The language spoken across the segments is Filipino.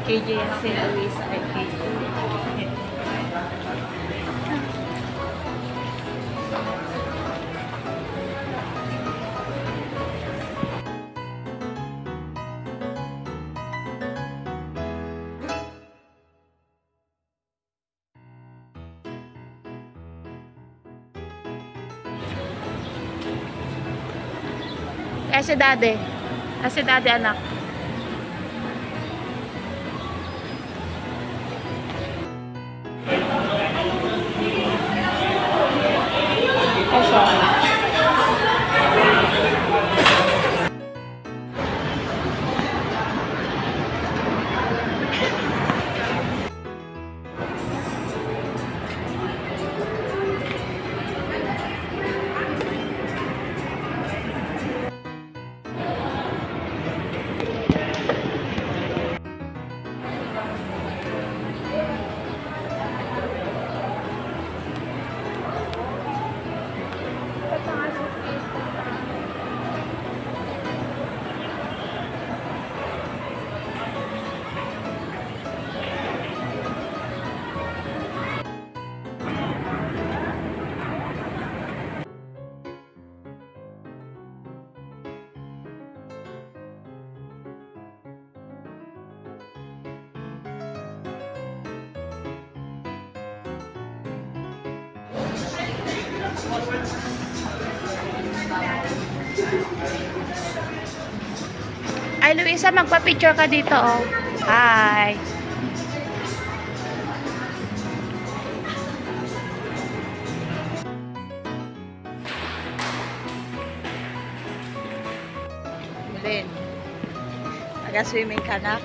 KJ at si Luisa ay KJ. Si Daddy. Si Daddy anak. Ay, Luisa, magpa-picture ka dito, oh. Hi. Lynn, taga-swimming ka, nak.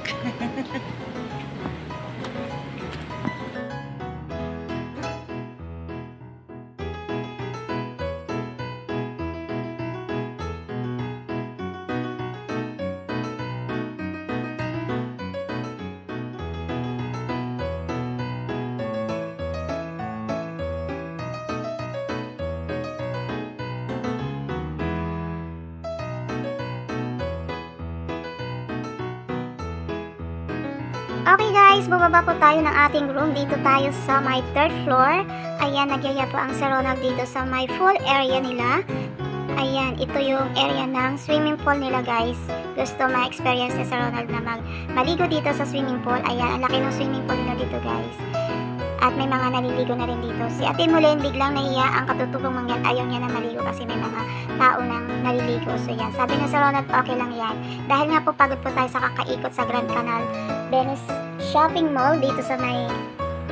Okay guys, bumaba po tayo ng ating room. Dito tayo sa my 3rd floor. Ayan, nagyaya po ang Sir Ronald dito sa my full area nila. Ayan, ito yung area ng swimming pool nila guys. Gusto ma-experience ni Sir Ronald na maligo dito sa swimming pool. Ayan, ang laki ng swimming pool nila dito guys. At may mga naliligo na rin dito. Si Ate Mulen biglang nahiya ang katutubong mangyan. Ayaw niya na maligo kasi may mga tao nang naliligo. So yan, sabi na sa Ronald, okay lang yan. Dahil nga po pagod po tayo sa kakaikot sa Grand Canal Venice Shopping Mall dito sa may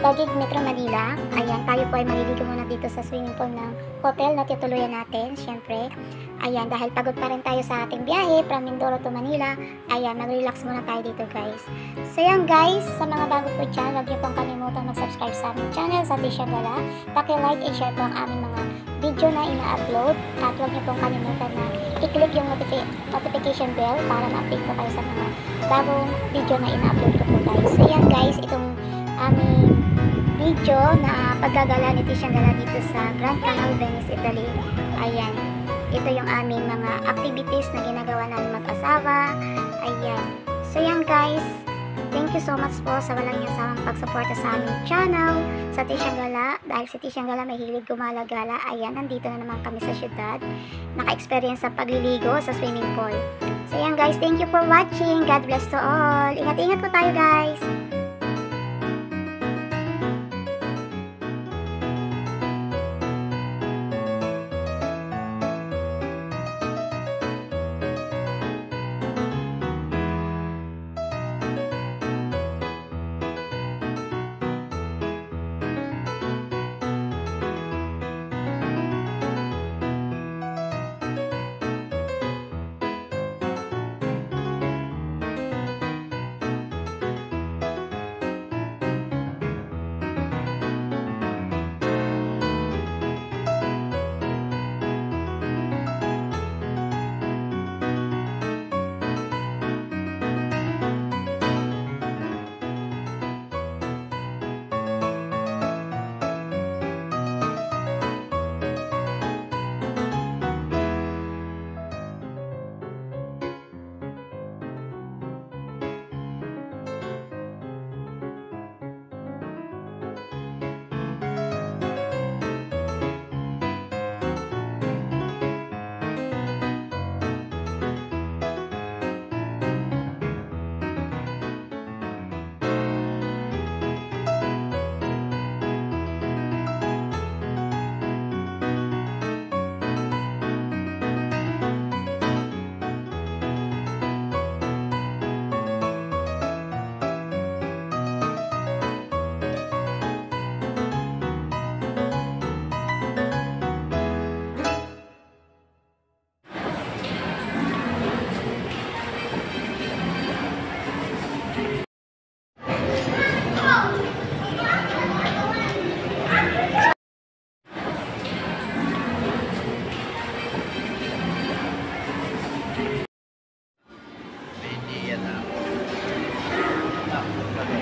Taguig, Metro Manila. Ayan, tayo po ay maliligo muna dito sa swimming pool ng hotel na tutuluyan natin, syempre. Ayan, dahil pagod pa rin tayo sa ating biyahe from Mindoro to Manila. Ayan, mag-relax muna tayo dito guys. So yan guys, sa mga bago po dyan, huwag niyo pong kalimutan mag-subscribe sa aming channel sa Tisha Gala. Paki-like and share po ang aming mga video na ina-upload. At huwag niyo pong kalimutan na i-click yung notification bell para ma-update po kayo sa mga bagong video na ina-upload ko po guys. So yan guys, itong aming video na paggagala ni Tisha Gala dito sa Grand Canal Venice, Italy. Ayan, ito yung aming mga activities na ginagawa namin mag-asawa. Ayan, so yan guys, thank you so much po sa walang sawang pagsuporta sa aming channel sa Tisha Gala. Dahil si Tisha Gala may hilig gumala-gala. Ayan, nandito na naman kami sa syudad, naka-experience sa pagliligo sa swimming pool. So yan guys, thank you for watching. God bless to all. Ingat-ingat po tayo guys.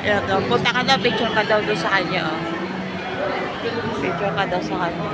Yan, punta ka daw, picture ka daw doon sa kanya. Oh. Picture ka daw sa kanya.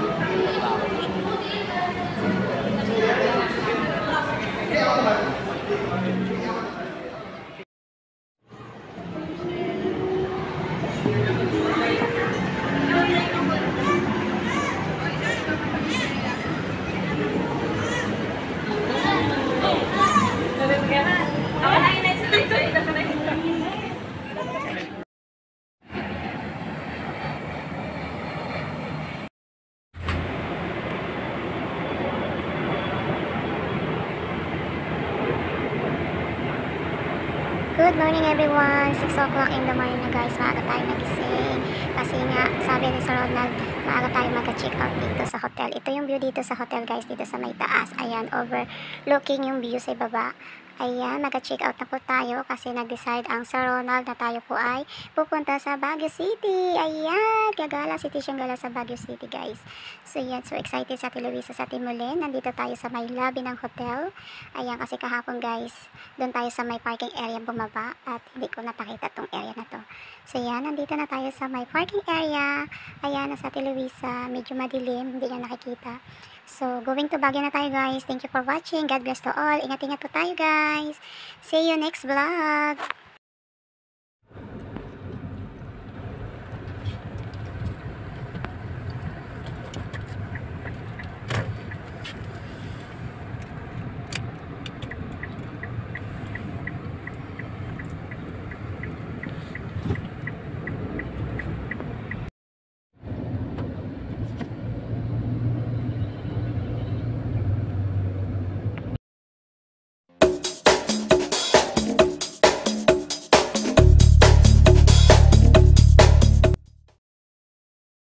Good morning everyone! 6 o'clock in the morning na guys, maaga tayo nagising. Kasi nga, sabi ni Sir Ronald, maaga tayo magka-check out dito sa hotel. Ito yung view dito sa hotel guys, dito sa may taas. Ayan, overlooking yung view sa baba. Ayan, magka-check out na po tayo kasi nag-decide ang Sir Ronald na tayo po ay pupunta sa Baguio City. Ayan, gagala si Tisha Gala sa Baguio City guys. So yan, so excited sa Luisa sa Timolen. Nandito tayo sa may lobby ng hotel. Ayan, kasi kahapon guys, doon tayo sa may parking area bumaba at hindi ko napakita tong area na to. So yan, nandito na tayo sa may parking area. Ayan, nasa Luisa, medyo madilim, hindi na nakikita. So, going to Baguio na tayo guys. Thank you for watching. God bless to all. Ingat-ingat po tayo guys. See you next vlog.